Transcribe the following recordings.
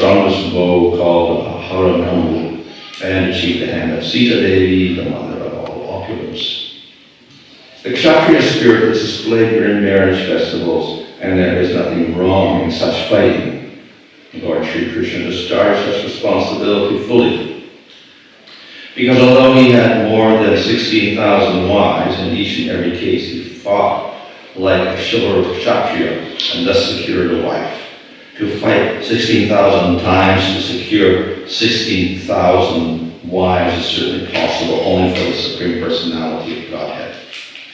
strongest bow called Haranamu, and achieved the hand of Sita Devi, the mother of all opulence. The Kshatriya spirit is displayed during marriage festivals, and there is nothing wrong in such fighting. Lord Sri Krishna discharged such responsibility fully, because although he had more than 16,000 wives, in each and every case he fought like a chivalrous Kshatriya and thus secured a wife. To fight 16,000 times to secure 16,000 wives is certainly possible only for the Supreme Personality of Godhead.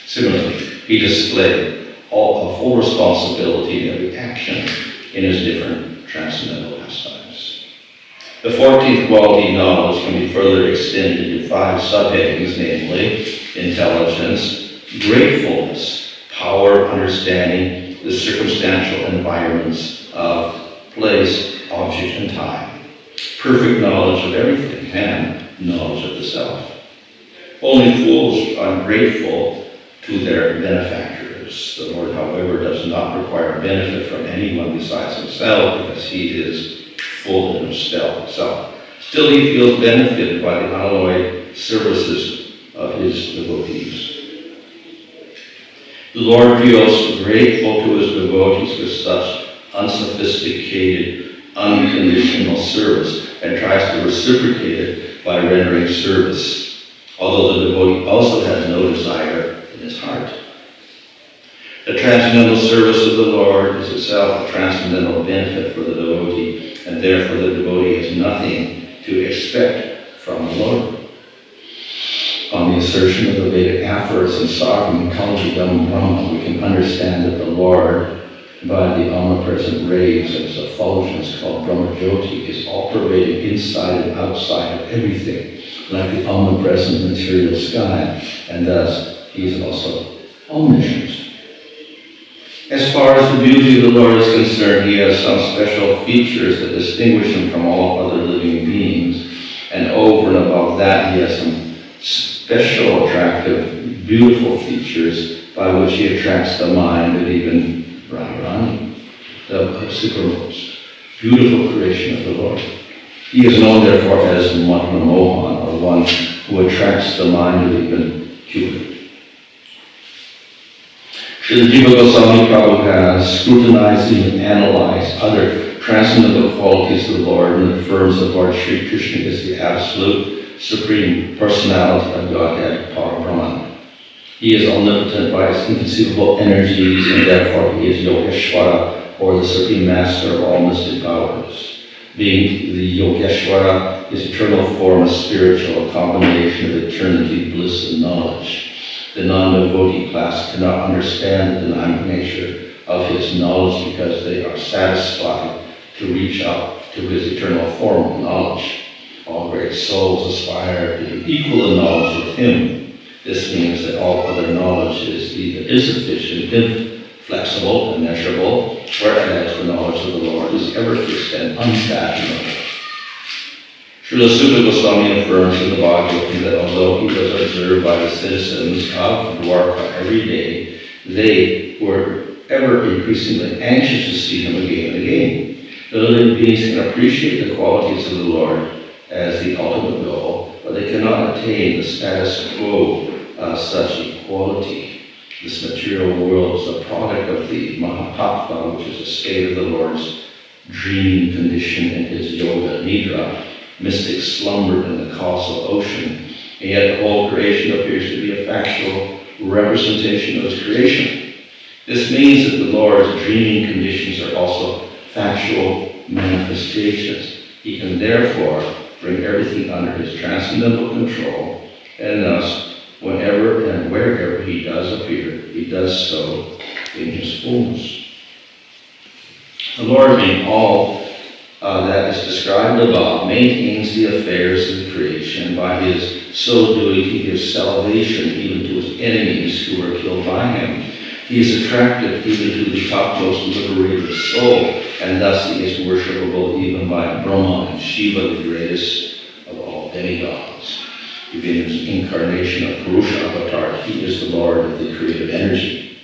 Similarly, he displayed a full responsibility in every action in his different transcendental pastimes. The 14th quality, knowledge, can be further extended into 5 subheadings, namely intelligence, gratefulness, power, understanding the circumstantial environments of place, object, and time, perfect knowledge of everything, and knowledge of the self. Only fools are grateful to their benefactors. The Lord, however, does not require benefit from anyone besides himself, because he is full in himself. Still, he feels benefited by the unalloyed services of his devotees. The Lord feels grateful to his devotees for such unsophisticated, unconditional service, and tries to reciprocate it by rendering service, although the devotee also has no desire in his heart. The transcendental service of the Lord is itself a transcendental benefit for the devotee, and therefore the devotee has nothing to expect from the Lord. On the assertion of the Vedic aphorism in Sovereign Kaljidam Brahma, we can understand that the Lord, by the omnipresent rays of his effulgence called Brahma Jyoti, is all-pervading inside and outside of everything, like the omnipresent material sky, and thus he is also omniscient. As far as the beauty of the Lord is concerned, he has some special features that distinguish him from all other living beings, and over and above that, he has some special, attractive, beautiful features by which he attracts the mind of even Radharani, the supermost beautiful creation of the Lord. He is known, therefore, as Mohan, or one who attracts the mind of even Cupid. Srila Jiva Goswami Prabhu has scrutinized and analyzed other transcendental qualities of the Lord and affirms that Lord Sri Krishna is the absolute supreme personality of Godhead, Parabrahman. He is omnipotent by his inconceivable energies, and therefore he is Yogeshwara, or the supreme master of all mystic powers. Being the Yogeshwara, his eternal form is spiritual, a combination of eternity, bliss, and knowledge. The non-devotee class cannot understand the dynamic nature of his knowledge because they are satisfied to reach out to his eternal form of knowledge. All great souls aspire to be equal in knowledge with him. This means that all other knowledge is either insufficient, inflexible, and measurable, whereas the knowledge of the Lord is ever-fixed and unfathomable. Srila Sutta Goswami affirms in the Bhagavatam that although he was observed by the citizens of Dwarka every day, they were ever increasingly anxious to see him again and again. The living beings can appreciate the qualities of the Lord as the ultimate goal, but they cannot attain the status quo of such equality. This material world is a product of the Mahatattva, which is a state of the Lord's dreaming condition in his yoga nidra. Mystics slumbered in the causal ocean, and yet the whole creation appears to be a factual representation of his creation. This means that the Lord's dreaming conditions are also factual manifestations. He can therefore bring everything under his transcendental control, and thus, whenever and wherever he does appear, he does so in his fullness. The Lord, being all that is described above, maintains the affairs of the creation. By his so doing, he gives salvation even to his enemies who were killed by him. He is attractive even to the topmost liberated soul, and thus he is worshipable even by Brahma and Shiva, the greatest of all demigods. Being his incarnation of Purusha avatar, he is the Lord of the creative energy.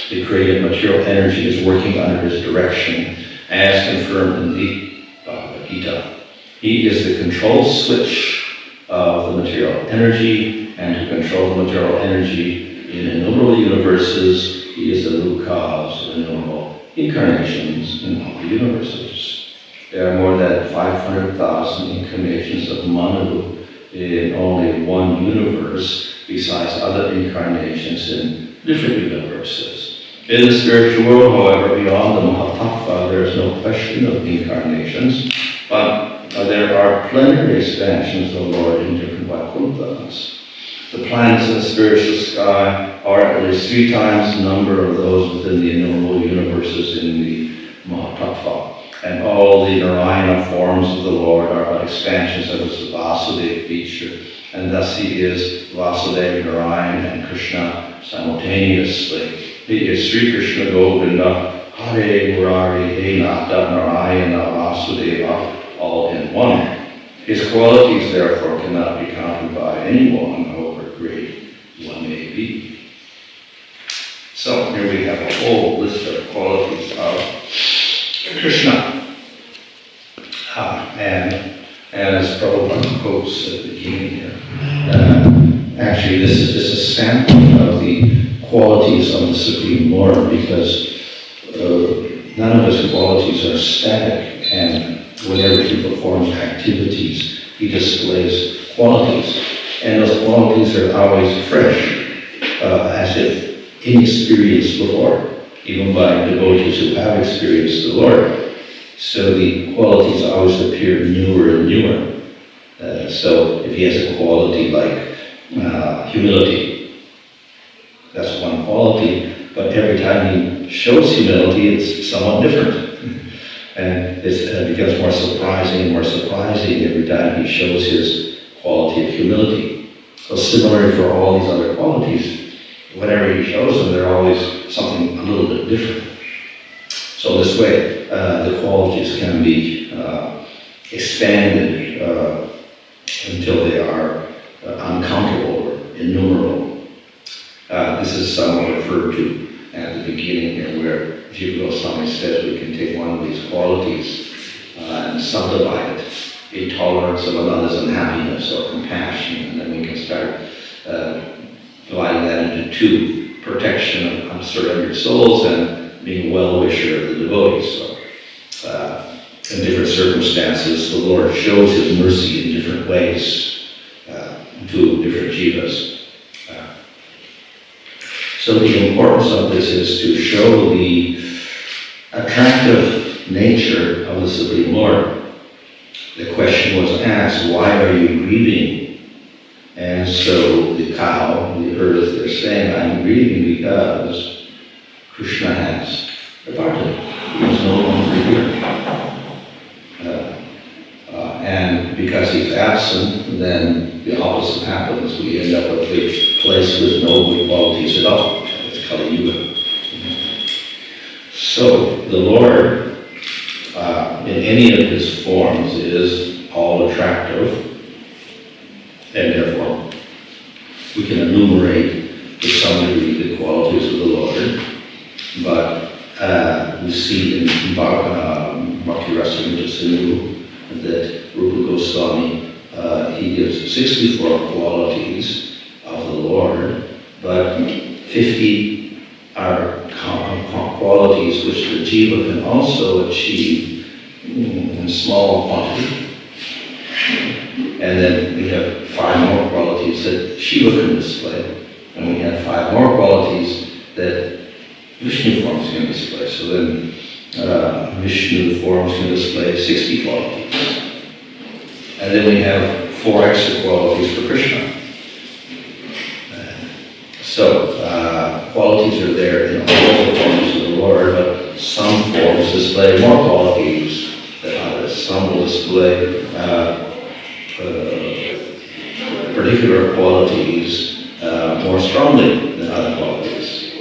The creative material energy is working under his direction, as confirmed in the Bhagavad Gita. He is the control switch of the material energy, and to control the material energy in innumerable universes, he is the root cause of innumerable incarnations in all the universes. There are more than 500,000 incarnations of Manu in only one universe, besides other incarnations in different universes. In the spiritual world, however, beyond the Mahatattva, there is no question of incarnations, but there are plenary expansions of the Lord in different Vaikuntha's. The planets in the spiritual sky are at least 3 times the number of those within the innumerable universes in the Mahatattva. And all the Narayana forms of the Lord are but expansions of his Vasudeva feature. And thus he is Vasudeva, Narayana, and Krishna simultaneously. He is Sri Krishna Govinda, Hare, Murari, He Nata, Narayana, Vasudeva, all in one. His qualities, therefore, cannot be counted by anyone, however great one may be. So here we have a whole list of qualities of Krishna. And as Prabhupada quotes at the beginning here, actually this is just a sampling of the qualities of the Supreme Lord, because none of his qualities are static, and whenever he performs activities, he displays qualities. And those qualities are always fresh, as if inexperienced before, even by devotees who have experienced the Lord. So the qualities always appear newer and newer. So if he has a quality like humility, that's one quality, but every time he shows humility, it's somewhat different. And it becomes more surprising every time he shows his quality of humility. So similarly for all these other qualities, whenever he shows them, they're always something a little bit different. So this way, the qualities can be expanded until they are uncountable or innumerable. This is somewhat referred to at the beginning here, where Jiva Goswami says we can take one of these qualities and subdivide it: intolerance of another's unhappiness or compassion, and then we can start dividing that into 2: protection of unsurrendered souls and being a well-wisher of the devotees. So, in different circumstances, the Lord shows his mercy in different ways to different jivas. So the importance of this is to show the attractive nature of the Supreme Lord. The question was asked, why are you grieving? And so the cow, the earth, they're saying, I'm grieving because Krishna has departed. He is no longer here. And because he's absent, then the opposite happens. We end up with a place with no good qualities at all. It's Kali Yuga. So the Lord, in any of his forms, is all attractive, and therefore we can enumerate to some degree the qualities of the Lord. But we see in Bhakti Rasa Sindhu that Rupa Goswami, he gives 64 qualities of the Lord, but 50 are qualities which the jiva can also achieve in small quantity. And then we have 5 more qualities that Shiva can display, and we have 5 more qualities that Vishnu forms can display. So then Vishnu forms can display 60 qualities. And then we have 4 extra qualities for Krishna. So qualities are there in all the forms of the Lord, but some forms display more qualities than others. Some will display particular qualities more strongly than other qualities.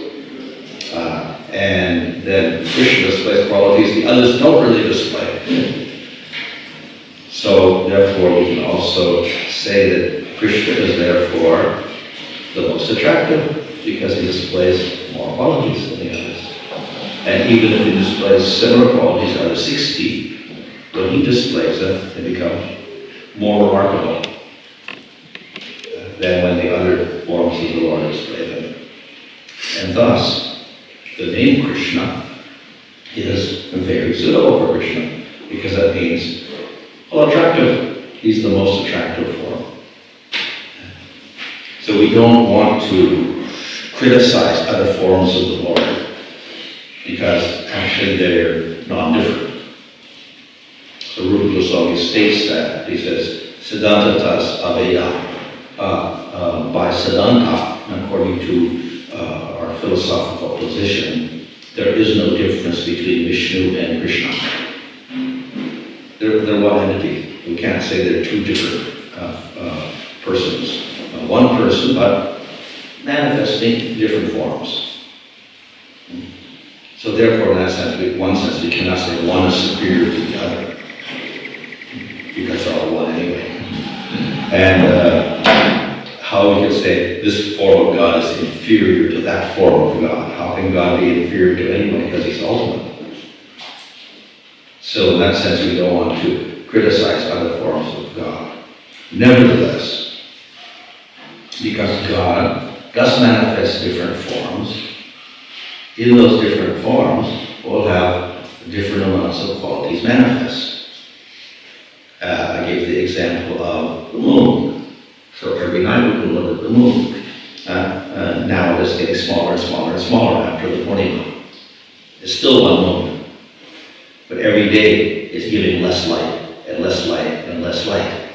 And then Krishna displays qualities the others don't really display. So therefore we can also say that Krishna is therefore the most attractive because he displays more qualities than the others. And even if he displays similar qualities out of 60, when he displays them, they become more remarkable than when the other forms of the Lord display them. And thus, the name Krishna is very suitable for Krishna, because that means, well, attractive. He's the most attractive form. So we don't want to criticize other forms of the Lord, because actually they're not different. So Rupa Goswami states that. He says, Siddhantatas aveya. By Siddhanta, according to our philosophical position, there is no difference between Vishnu and Krishna. They're one entity. We can't say they're two different persons. One person, but manifesting different forms. So therefore, in that sense, one sense, we cannot say one is superior to the other, because they're all one anyway. And how we can say this form of God is inferior to that form of God? How can God be inferior to anyone? Because he's ultimate. So in that sense, we don't want to criticize other forms of God. Nevertheless, because God does manifest different forms, in those different forms, we'll have different amounts of qualities manifest. I gave the example of the moon. So every night we can look at the moon. Now it is getting smaller and smaller and smaller after the Purnima. It's still one moon. But every day is giving less light and less light and less light.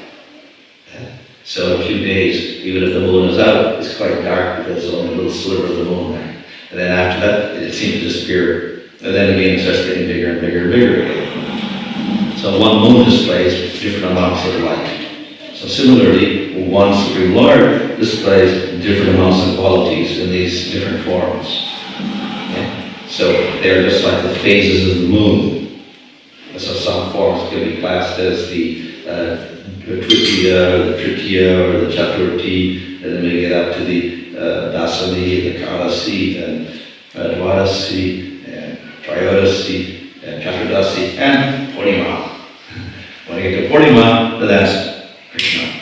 So in a few days, even if the moon is out, it's quite dark because there's only a little sliver of the moon there. And then after that, it seems to disappear. And then again, it starts getting bigger and bigger and bigger again. So one moon displays different amounts of light. So similarly, one Supreme Lord displays different amounts of qualities in these different forms. Okay? So they're just like the phases of the moon. So some forms can be classed as the Tritiya, the Tritiya, or the Chaturthi, and then we get up to the Dasami, the Kalasi, and Dwadasi, and Trayodasi, and Chaturdasi, and Purnima. When you get to Purnima, then that's Krishna,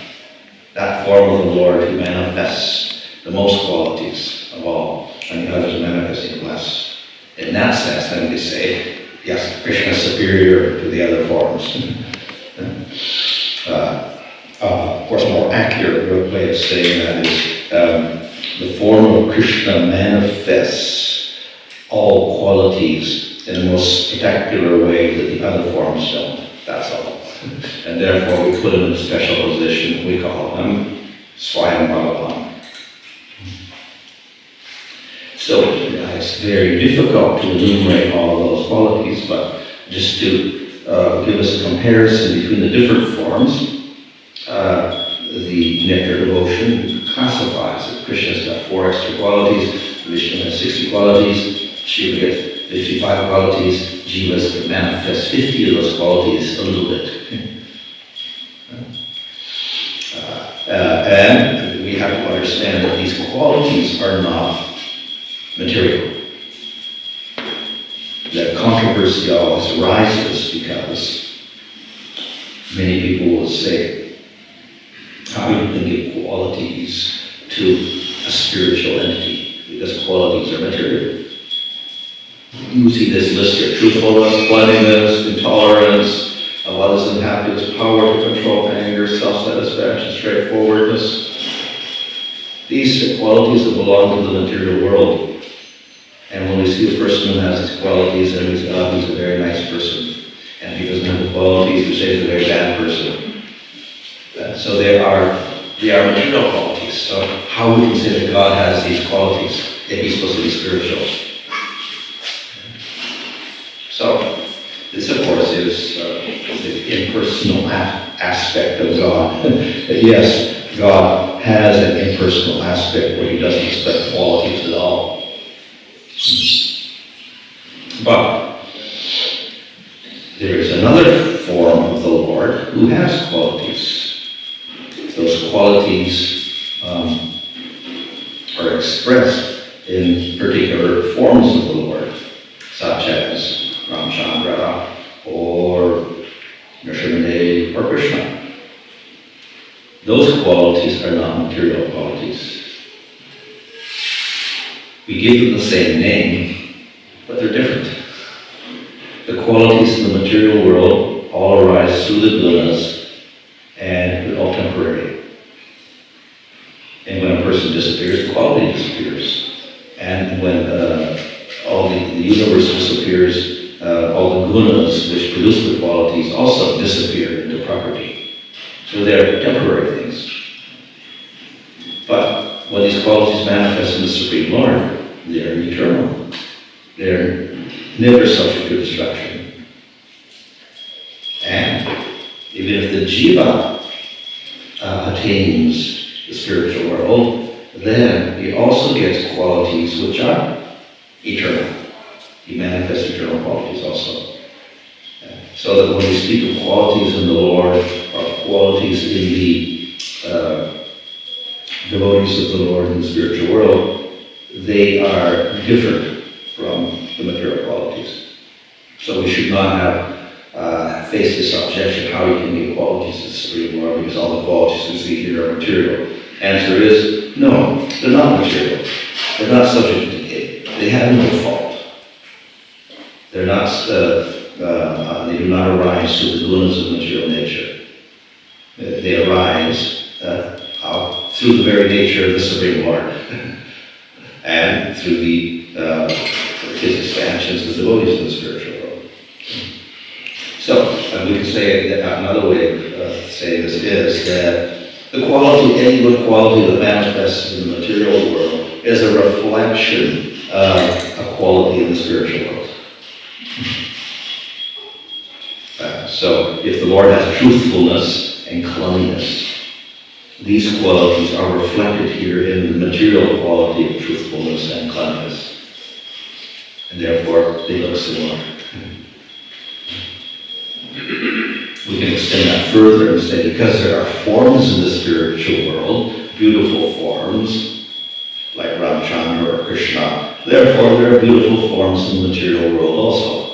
that form of the Lord who manifests the most qualities of all, and the others manifesting less. In that sense, then we say, yes, Krishna is superior to the other forms. Of course, a more accurate way of saying that is the form of Krishna manifests all qualities in the most spectacular way that the other forms don't. That's all. And therefore, we put him in a special position. We call him Srimad Bhagavatam. So it's very difficult to enumerate all of those qualities, but just to give us a comparison between the different forms, the nectar devotion classifies that Krishna's got 4 extra qualities, Vishnu has 60 qualities, Shiva gets 55 qualities, Jivas can manifest 50 of those qualities a little bit. And we have to understand that these qualities are not material. The controversy always arises because many people will say, how you can give qualities to a spiritual entity, because qualities are material. You see this list here: truthfulness, cleanliness, intolerance, others unhappiness, power to control anger, self-satisfaction, straightforwardness. These are qualities that belong to the material world. And when we see a person who has these qualities, then we say, oh, he's a very nice person. And if he doesn't have the qualities, we say he's a very bad person. So they are material qualities. So how we can say that God has these qualities if he's supposed to be spiritual? So this, of course, is the impersonal aspect of God. Yes, God has an impersonal aspect where he doesn't expect qualities at all. But there is another form of the Lord who has qualities. Those qualities are expressed in particular forms of the Lord, such as Ramchandra or or Krishna. Those qualities are not material qualities. We give them the same name, but they're different. The qualities in the material world all arise through the gunas and they're all temporary. And when a person disappears, the quality disappears. And when all the universe disappears, all the gunas which produce the qualities also disappear into property. So they're temporary things. But when these qualities manifest in the Supreme Lord, they're eternal. They're never subject to destruction. And even if the jiva attains the spiritual world, then he also gets qualities which are eternal. He manifests eternal qualities also. So that when we speak of qualities in the Lord, or qualities in the devotees of the Lord in the spiritual world, they are different from the material qualities. So we should not have faced this objection, how you can be qualities of the Supreme Lord, because all the qualities we see here are material. Answer is, no, they're not material. They're not subject to decay. They have no fault. They're not, they do not arise through the gunas of material nature. They arise through the very nature of the Supreme Lord and through his expansions, the devotees of the spiritual world. So, we can say that another way of saying this is that the quality, any good quality that manifests in the material world is a reflection of a quality in the spiritual world. So, if the Lord has truthfulness and cleanliness, these qualities are reflected here in the material quality of truthfulness and cleanliness. And therefore, they look similar. We can extend that further and say, because there are forms in the spiritual world, beautiful forms, like Ramchandra or Krishna, therefore there are beautiful forms in the material world also.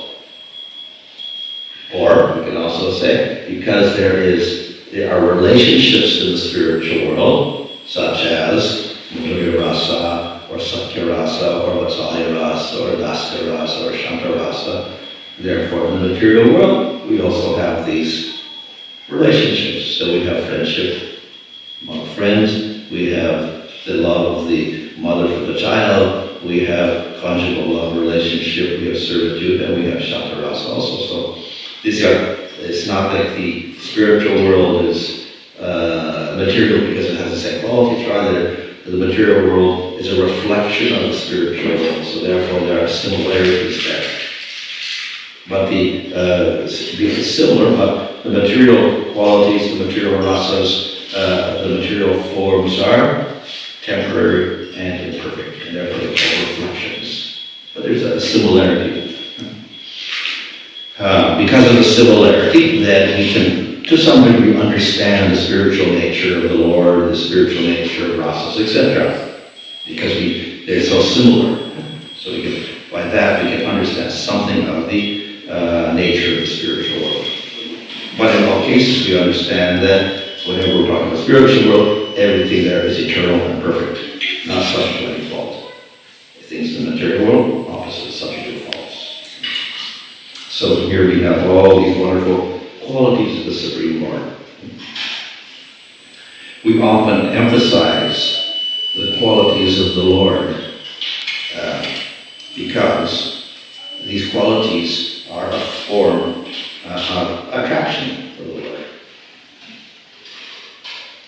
Or, we can also say, because there are relationships in the spiritual world, such as Madhurya Rasa, or Satya Rasa, or Vatsalya Rasa, or Dasya Rasa, or Shanta Rasa. Therefore, in the material world, we also have these relationships. So we have friendship among friends, we have the love of the mother for the child, we have conjugal love relationship, we have servitude, and we have Shanta Rasa also. So it's not that the spiritual world is material because it has the same qualities, rather the material world is a reflection of the spiritual world, so therefore there are similarities there. But it's similar, but the material qualities, the material rasas, the material forms are temporary and imperfect, and therefore they're called reflections. But there's a similarity. Because of the similarity, then we can, to some degree, understand the spiritual nature of the Lord, the spiritual nature of rasas, etc. Because they're so similar. So we can, by that, we can understand something of the nature of the spiritual world. But in all cases, we understand that whenever we're talking about the spiritual world, everything there is eternal and perfect, not subject to any fault. Things in the material world, opposite, subject to faults. So here we have all these wonderful qualities of the Supreme Lord. We often emphasize the qualities of the Lord because these qualities are a form of attraction for the Lord.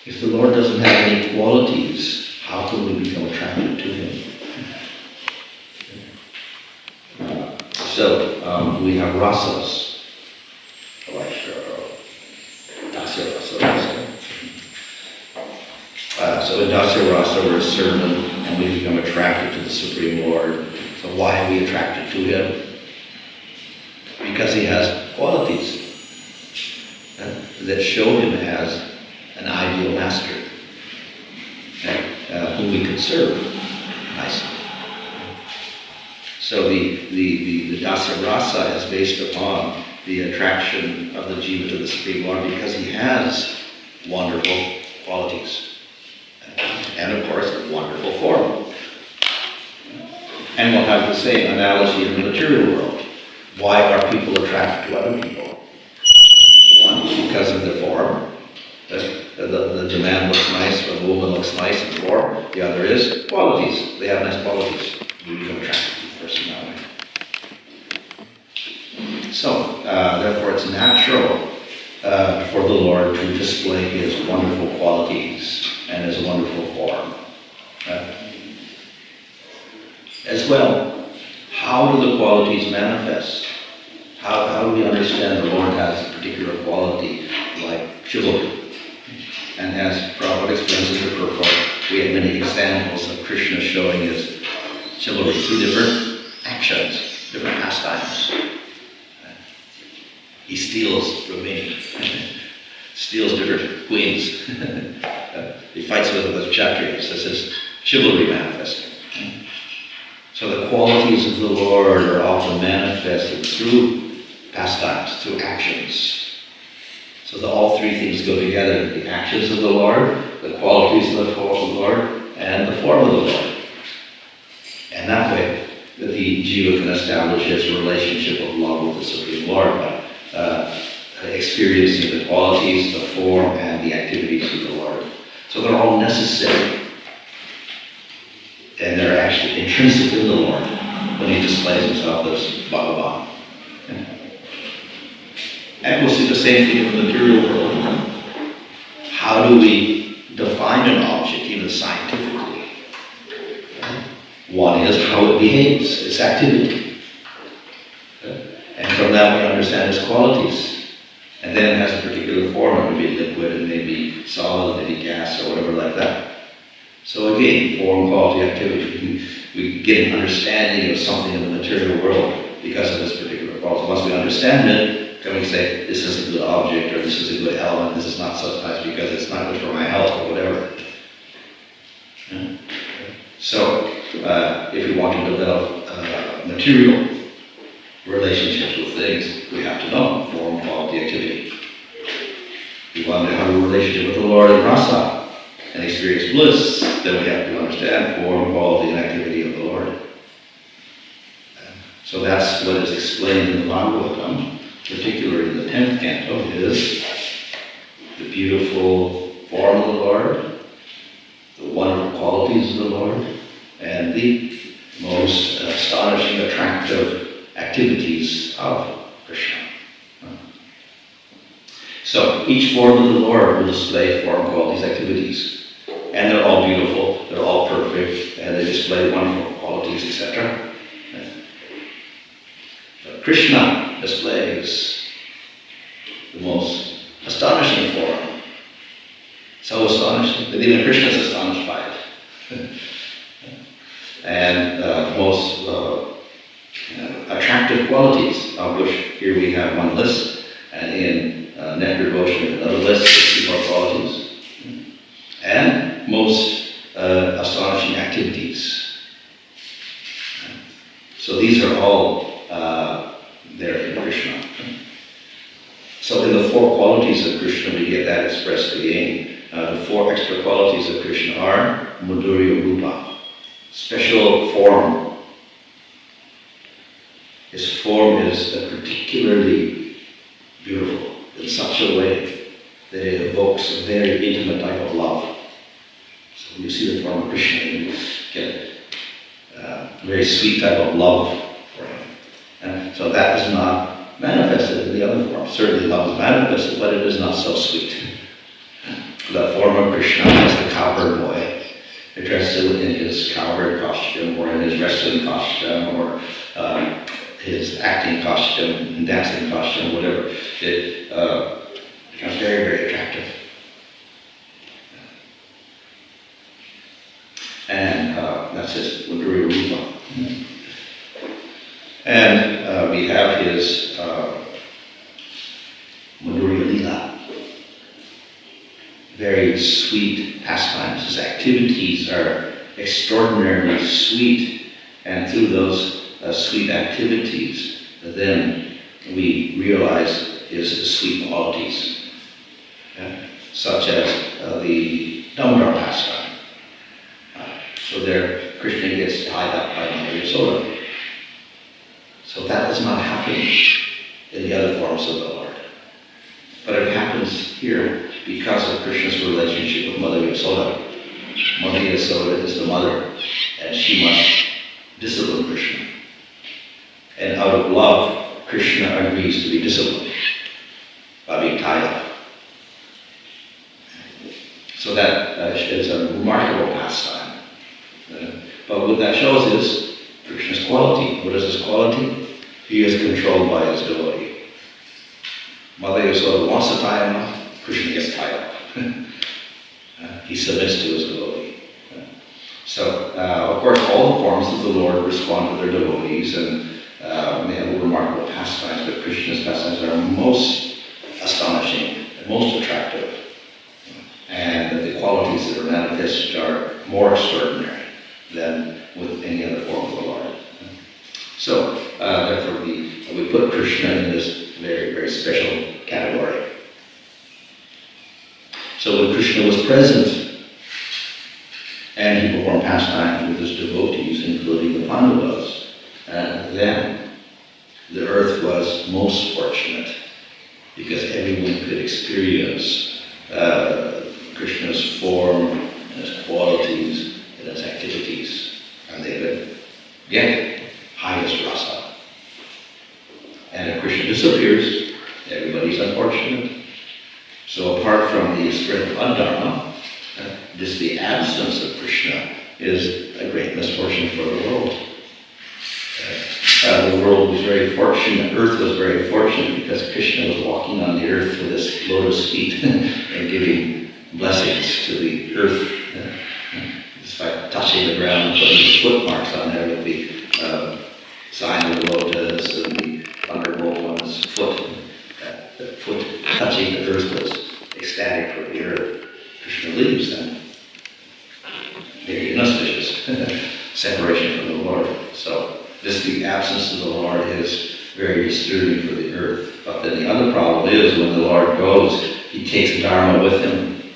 If the Lord doesn't have any qualities, how can we become attracted to Him? So we have rasas, like Dasya Rasa. So in Dasya Rasa we're a servant and we become attracted to the Supreme Lord. So why are we attracted to Him? Because He has qualities that show Him as an ideal master whom we could serve nicely. So the Dasya Rasa is based upon the attraction of the jiva to the Supreme Lord because he has wonderful qualities. And of course, a wonderful form. And we'll have the same analogy in the material world. Why are people attracted to other people? One, because of their form. The man looks nice, or the woman looks nice in form. The other is qualities. They have nice qualities. You become attracted to the person that way. So, therefore, it's natural for the Lord to display his wonderful qualities and his wonderful form. As well, how do the qualities manifest? How do we understand the Lord has a particular quality like chivalry? And as Prabhupada explains in the purport, we have many examples of Krishna showing his chivalry through different actions, different pastimes. He steals Rumini, steals different queens. He fights with Kshatriyas. This is chivalry manifesting. So the qualities of the Lord are often manifested through pastimes, through actions. So all three things go together: the actions of the Lord, the qualities of the Lord, and the form of the Lord. And that way, the jiva can establish his relationship of love with the Supreme Lord by experiencing the qualities, the form, and the activities of the Lord. So they're all necessary. And they're actually intrinsic in the Lord when he displays himself as Bhagavan. And we'll see the same thing in the material world. How do we define an object, even scientifically? One is how it behaves, its activity. And from that we understand its qualities. And then it has a particular form. It may be liquid, it may be solid, it may be gas, or whatever like that. So again, form, quality, activity. We get an understanding of something in the material world because of this particular quality. Once we understand it, can we say, this is a good object, or this is a good element, this is not so nice because it's not good for my health, or whatever. So, if we want to develop material relationships with things, we have to know form, quality, activity. If we want to have a relationship with the Lord in rasa and experience bliss, then we have to understand form, quality, and activity of the Lord. So that's what is explained in the Bhagavatam, particularly in the 10th canto, is the beautiful form of the Lord, the wonderful qualities of the Lord, and the most astonishing, attractive activities of Krishna. So each form of the Lord will display form, qualities, activities. And they're all beautiful, they're all perfect, and they display wonderful qualities, etc. But Krishna displays the most astonishing form. So astonishing that even Krishna is astonished by it. And most attractive qualities, of which here we have one list, and in Nectar Devotion another list, 64 qualities. And most astonishing activities. So these are all there in Krishna. So in the four qualities of Krishna, we get that expressed again. The four extra qualities of Krishna are Madhurya Rupa, special form. His form is particularly beautiful in such a way that it evokes a very intimate type of love. So when you see the form of Krishna, you get a very sweet type of love for him. And so that is not manifested in the other form. Certainly love is manifested, but it is not so sweet. The form of Krishna is the cowherd boy, dressed in his cowherd costume, or in his wrestling costume, or his acting costume, dancing costume, whatever. It becomes very, very attractive. And that's his Madhurya Rupa. And we have his Madhurya Lila. Very sweet pastimes. His activities are extraordinarily sweet, and through those sweet activities, then we realize his sweet qualities, such as the Damodar pastime. So there, Krishna gets tied up by Mother Yasoda. So that does not happen in the other forms of the Lord. But it happens here because of Krishna's relationship with Mother Yasoda. Mother Yasoda is the mother, and she must discipline Krishna. And out of love, Krishna agrees to be disciplined by being tied up. So that is a remarkable pastime. But what that shows is Krishna's quality. What is his quality? He is controlled by his devotee. Mother Yasoda wants to tie him up, Krishna gets tied up. He submits to his devotee. So, of course, all the forms of the Lord respond to their devotees, and they have remarkable pastimes, but Krishna's pastimes are most astonishing and most attractive. And the qualities that are manifested are more extraordinary than with any other form of the Lord. So, therefore, we put Krishna in this very, very special category. So when Krishna was present, and he performed pastimes with his devotees, including the Pandavas, then the earth was most fortunate, because everyone could experience Krishna's form and his qualities and his activities, and they could get highest rasa. And if Krishna disappears, everybody's unfortunate. So apart from the spread of adharma, just the absence of Krishna is a great misfortune for the world. The world was very fortunate, Earth was very fortunate, because Krishna was walking on the earth with his lotus feet and giving blessings to the earth. Just by touching the ground and putting his foot marks on there with the sign of the lotus and the thunderbolt on his foot. The foot touching the earth was ecstatic for the earth. Krishna leaves then. Very inauspicious separation from the Lord. So this, the absence of the Lord, is very disturbing for the earth. But then the other problem is when the Lord goes, he takes dharma with him.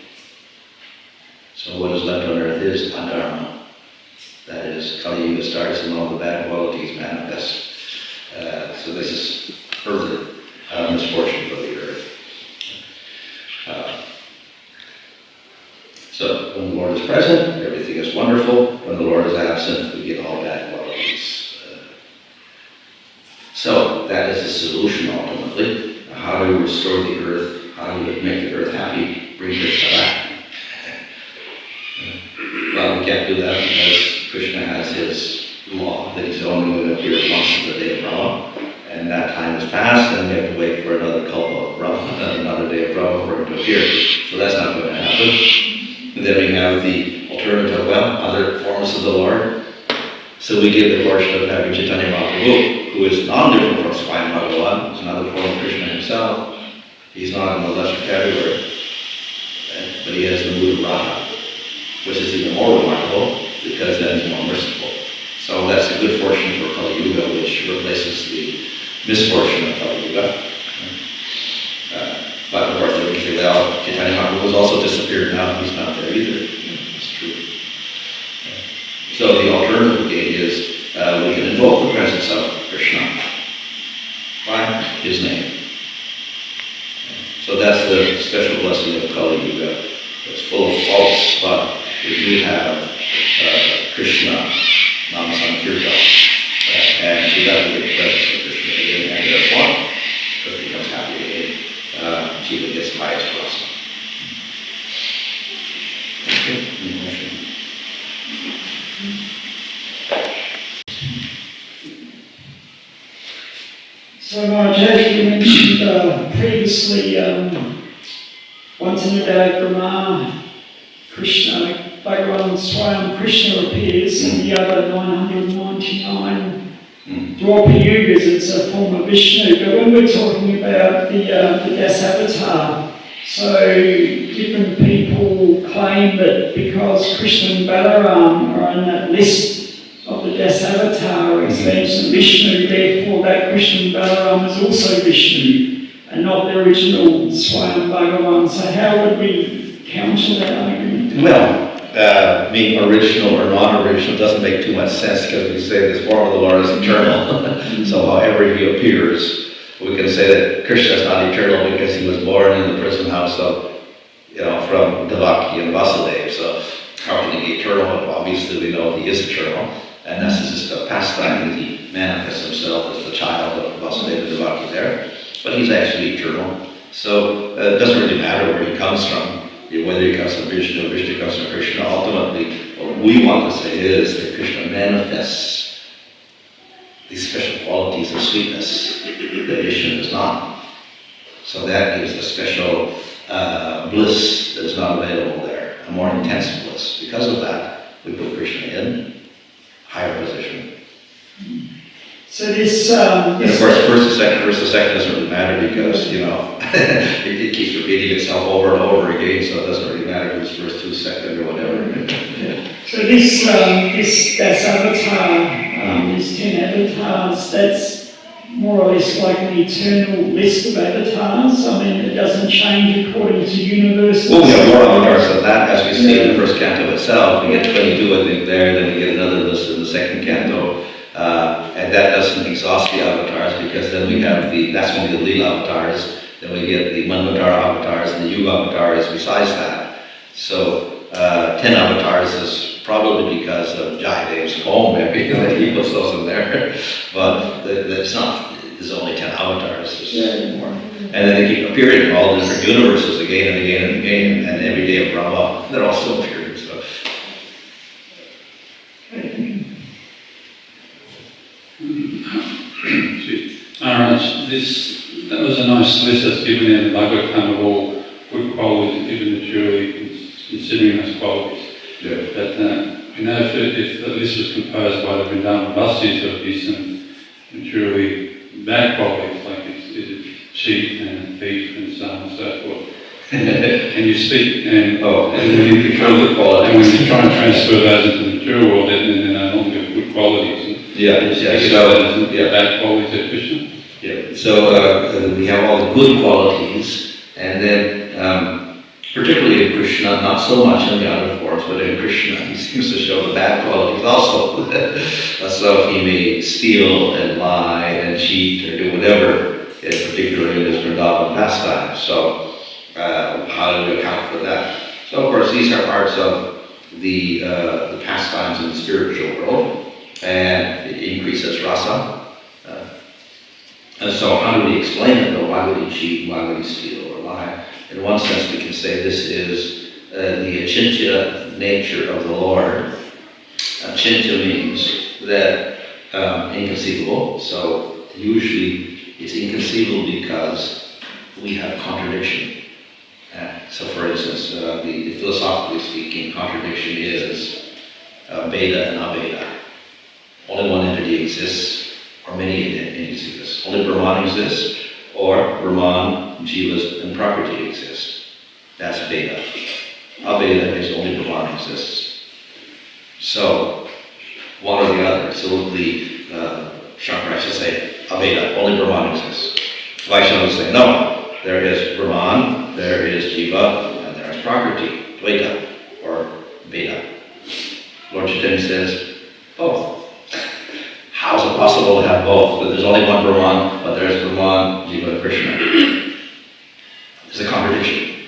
So what is left on earth is adharma. That is, Kali Yuga starts and all the bad qualities manifest. So this is further misfortune for the earth. So when the Lord is present, everything is wonderful. When the Lord is absent, we get all bad qualities. So that is the solution ultimately. How do we restore the earth? How do we make the earth happy? Bring Krishna back. Well, we can't do that because Krishna has his law that he's only going to appear once in the day of Brahma, and that time has passed, and we have to wait for another kalpa of Brahma, another day of Brahma for him to appear. So that's not going to happen. And then we have the alternative, well, other forms of the Lord. So we give the portion of having Chaitanya Mahaprabhu, who is non-different from Srimad Bhagavatam, is another form of Krishna himself. He's not in the lesser category, but he has the mood of Radha, which is even more remarkable because then he's more merciful. So that's a good fortune for Kali Yuga, which replaces the misfortune of Kali Yuga. But of course, they would say, well, Chaitanya Mahaprabhu has also disappeared now, he's not there either. It's true. So the alternative gate is we can invoke the presence of Krishna by his name. So that's the special blessing of Kali Yuga. It's full of faults, but if you have Krishna, Nama Sankirtan, and she doesn't get the presence of Krishna again, and therefore, because becomes happy again, Jiva gets highest blessing. Okay, any question? So Maharaj, you mentioned previously once in a day Brahma, Krishna, Bhagavan Swami Krishna appears, and the other 999 Dwapara Yugas, it's a form of Vishnu. But when we're talking about the Dasavatar, so different people claim that because Krishna and Balaram are on that list of the Dasavatar expansion of Vishnu, therefore that Krishna and Balaram is also Vishnu, and not the original Swayam Bhagavan. So how would we counter that argument? Well, being original or non-original doesn't make too much sense because we say this form of the Lord is eternal. So however he appears, we can say that Krishna is not eternal because he was born in the prison house of, from Devaki and Vasudeva. So how can he be eternal? Well, obviously we know he is eternal, and this is just a pastime that he manifests himself as the child of Vasudeva and Devaki there. But he's actually eternal. So it doesn't really matter where he comes from. Whether he comes from Vishnu or Vishnu comes from Krishna, ultimately what we want to say is that Krishna manifests these special qualities of sweetness that Vishnu does not. So that gives a special bliss that is not available there, a more intense bliss. Because of that, we put Krishna in higher position. So this, and of course, first to second doesn't really matter because, it keeps repeating itself over and over again, so it doesn't really matter who's first, who's second, or whatever. So that's avatar, these 10 avatars, that's more or less like an eternal list of avatars. I mean, it doesn't change according to universes. Well, we have more avatars than that, as we see in the first canto itself. We get 22, I think, there, then we get another list in the second canto. And that doesn't exhaust the avatars because then we have that's only the Leela avatars, then we get the Manvatar avatars and the Yuga avatars besides that. So 10 avatars is probably because of Jayadev's poem, maybe, that he puts those in there. But it's not, there's only 10 avatars, there's more. And then they keep appearing in all different universes again and again and again, and every day of Brahma, they're all still appearing. So. That was a nice list that's given in the Bhagavatam of all good qualities given maturely, considering those qualities. Yeah. But we know if the list was composed by the Vrindavan Vasis, there would be some maturely bad qualities, like is it cheat and thief and so on and so forth. And you speak, and when you try and transfer those into the mature world, then they're no longer good qualities. Bad qualities of Krishna. Yeah. So we have all the good qualities, and then particularly in Krishna, not so much in the other forms, but in Krishna, he seems to show the bad qualities also. So he may steal and lie and cheat or do whatever, particularly in his Vrindavan pastime. So how do we account for that? So of course these are parts of the pastimes in the spiritual world, and it increases rasa. And so how do we explain it though? Why would he cheat? Why would he steal or lie? In one sense we can say this is the achintya nature of the Lord. Achintya means that inconceivable. So usually it's inconceivable because we have contradiction. So for instance, philosophically speaking, contradiction is Veda and Aveda. Only one entity exists, or many entities exist. Only Brahman exists, or Brahman, Jivas, and Prakriti exist. That's Veda. Aveda is only Brahman exists. So, one or the other. So the Shankaracharya say, Aveda, only Brahman exists. Vaishnavas say, no, there is Brahman, there is Jiva, and there is Prakriti, Dvaita, or Veda. Lord Chaitanya says, both. How is it possible to have both? But there's only one Brahman, but there's Brahman, Jiva, and Krishna. It's a contradiction.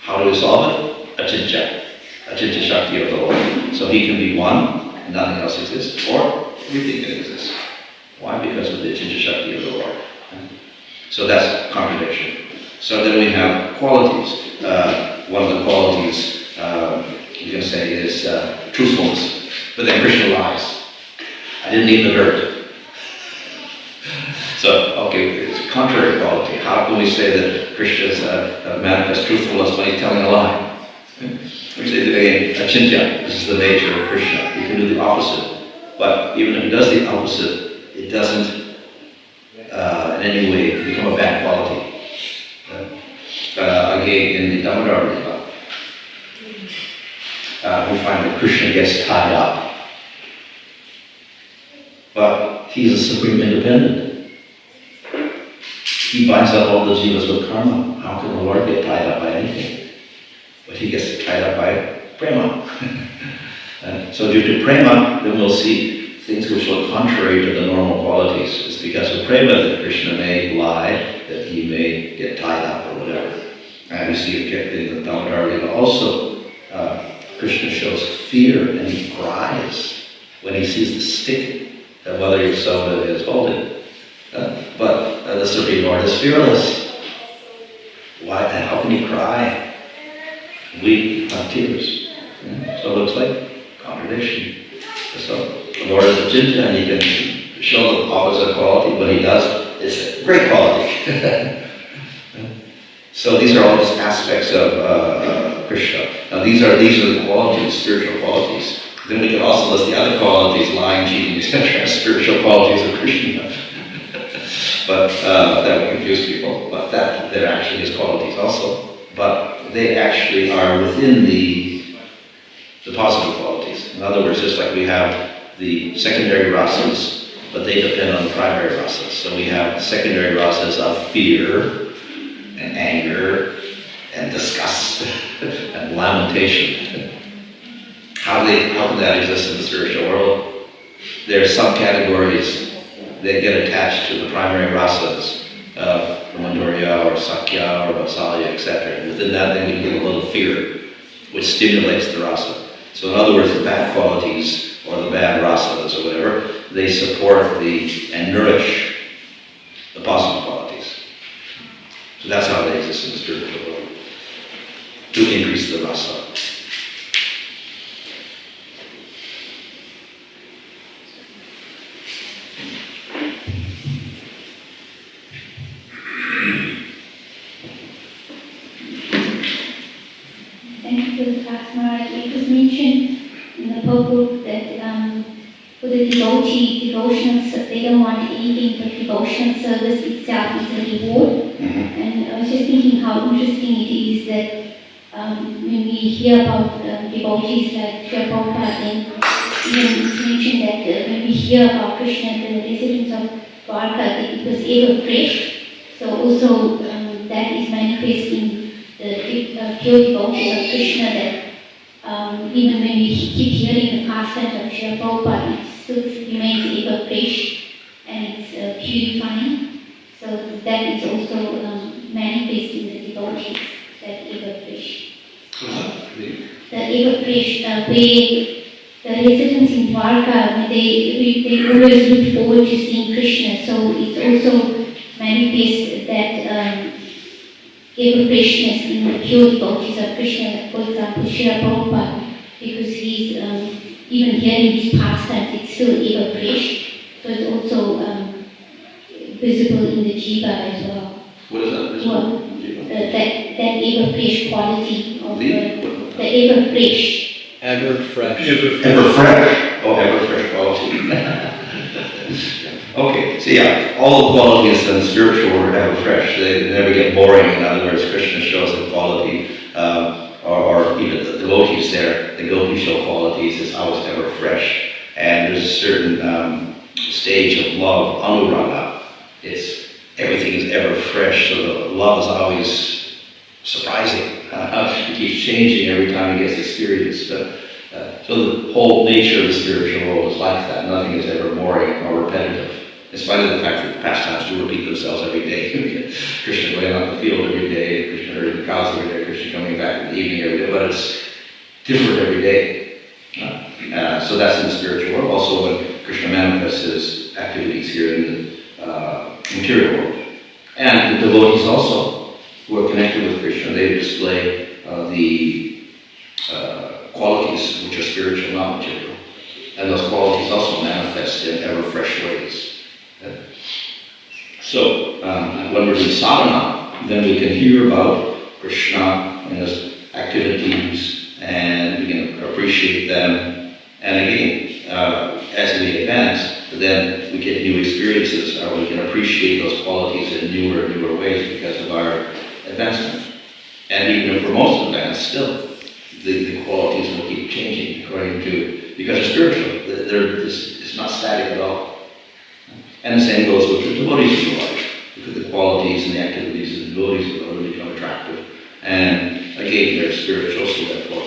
How do we solve it? Achintya Shakti of the Lord. So he can be one, and nothing else exists, or we think it exists. Why? Because of the Achintya Shakti of the Lord. So that's contradiction. So then we have qualities. One of the qualities you can say is truthfulness. But then Krishna lies. I didn't eat the dirt. So, okay, it's a contrary quality. How can we say that Krishna's manifest truthfulness when he's telling a lie? We say that again, achintya, this is the nature of Krishna. He can do the opposite. But even if he does the opposite, it doesn't in any way become a bad quality. Again, in the Damodar Lila, we find that Krishna gets tied up. but he's a supreme independent. He binds up all the jivas with karma. How can the Lord get tied up by anything? But he gets tied up by prema. So due to prema, then we'll see things which look contrary to the normal qualities. It's because of prema that Krishna may lie, that he may get tied up or whatever. And we see in the Damodar Lila also, Krishna shows fear and he cries when he sees the stick that Mother Yasoda is holding. But the Supreme Lord is fearless. Why? And how can he cry? We have tears. So it looks like contradiction. So the Lord is a Chinta and he can show the opposite quality, but he does, it's a great quality. So these are all just aspects of Krishna. Now these are the qualities, spiritual qualities. Then we can also list the other qualities, lying, cheating, etc., spiritual qualities of Krishna. But that would confuse people. But they're actually his qualities also. But they actually are within the positive qualities. In other words, just like we have the secondary rasas, but they depend on the primary rasas. So we have secondary rasas of fear and anger and disgust and lamentation. How can that exist in the spiritual world? There are some categories that get attached to the primary rasas of Mandurya or Sakya or Vatsalya, etc. And within that, then we get a little fear, which stimulates the rasa. So in other words, the bad qualities or the bad rasas or whatever, they support and nourish the positive qualities. So that's how they exist in the spiritual world, to increase the rasa. Thank you for the class, Maharaj. It was mentioned in the Purport that for the devotional, they don't want anything but devotional service itself is a reward. And I was just thinking how interesting it is that when we hear about devotees like Srila Prabhupada, then even it's mentioned that when we hear about Krishna and the residents of Dwarka, that it was ever fresh. So also that is manifest in the pure devotees of Krishna, that even when we keep hearing the pastimes of Srila Prabhupada, it still remains ever fresh and it's purifying. So that is also manifest in the devotees, that ever fresh. The ever fresh, where the residents in Dwarka, they always look forward to seeing Krishna. So it's also manifest that ever freshness in the pure devotees of Krishna. For example, Srila Prabhupada, because he's even hearing his pastimes, it's still ever fresh. So it's also visible in the jiva as well. What is that visible? Well, that ever fresh quality of the ever fresh. Ever fresh. Ever fresh. Oh, ever fresh quality. Okay, so yeah, all the qualities in the spiritual world are ever fresh. They never get boring. In other words, Krishna shows the quality, or even the devotees there, the gopishal qualities is always ever fresh. And there's a certain stage of love, anuraga. Everything is ever fresh, so the love is always surprising. It keeps changing every time it gets experienced. So the whole nature of the spiritual world is like that. Nothing is ever boring or repetitive. In spite of the fact that the pastimes do repeat themselves every day. Krishna going out in the field every day, Krishna herding the cows every day, Krishna coming back in the evening every day, but it's different every day. So that's in the spiritual world. Also when Krishna manifests his activities here in the material world. And the devotees also, who are connected with Krishna, they display the qualities which are spiritual, not material. And those qualities also manifest in ever fresh ways. So, when we're in sadhana, then we can hear about Krishna and his activities, and we can appreciate them. And again, as we advance, then we get new experiences, or we can appreciate those qualities in newer and newer ways because of our advancement. And even if we're most advanced, still, the qualities will keep changing according to, because they're spiritual. It's not static at all. And the same goes with the devotees of the Lord. Look at the qualities and the activities of the devotees of the Lord become attractive. And again, they're spiritual, so therefore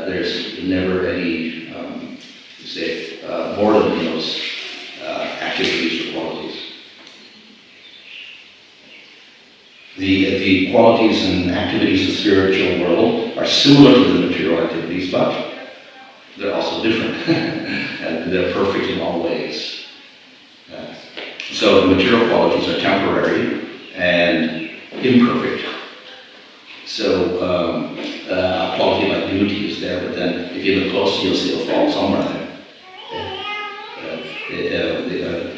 there's never any, boredom in those activities or qualities. The qualities and activities of the spiritual world are similar to the material activities, but they're also different. And they're perfect in all ways. So the material qualities are temporary and imperfect. So a quality like beauty is there, but then if you look closely, you'll see a fault somewhere there.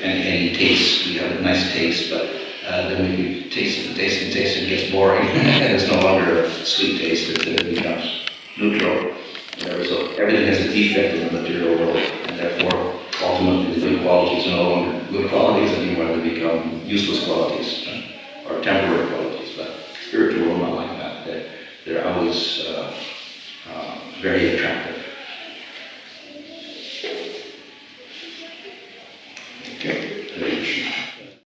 Any taste, we have a nice taste, but then when you taste it, it gets boring. And it's no longer a sweet taste, it becomes neutral. So everything has a defect in the material world, and therefore, ultimately, the good qualities are no longer good qualities anymore, they become useless qualities, or temporary qualities. But spiritual world, not like that. They're always very attractive.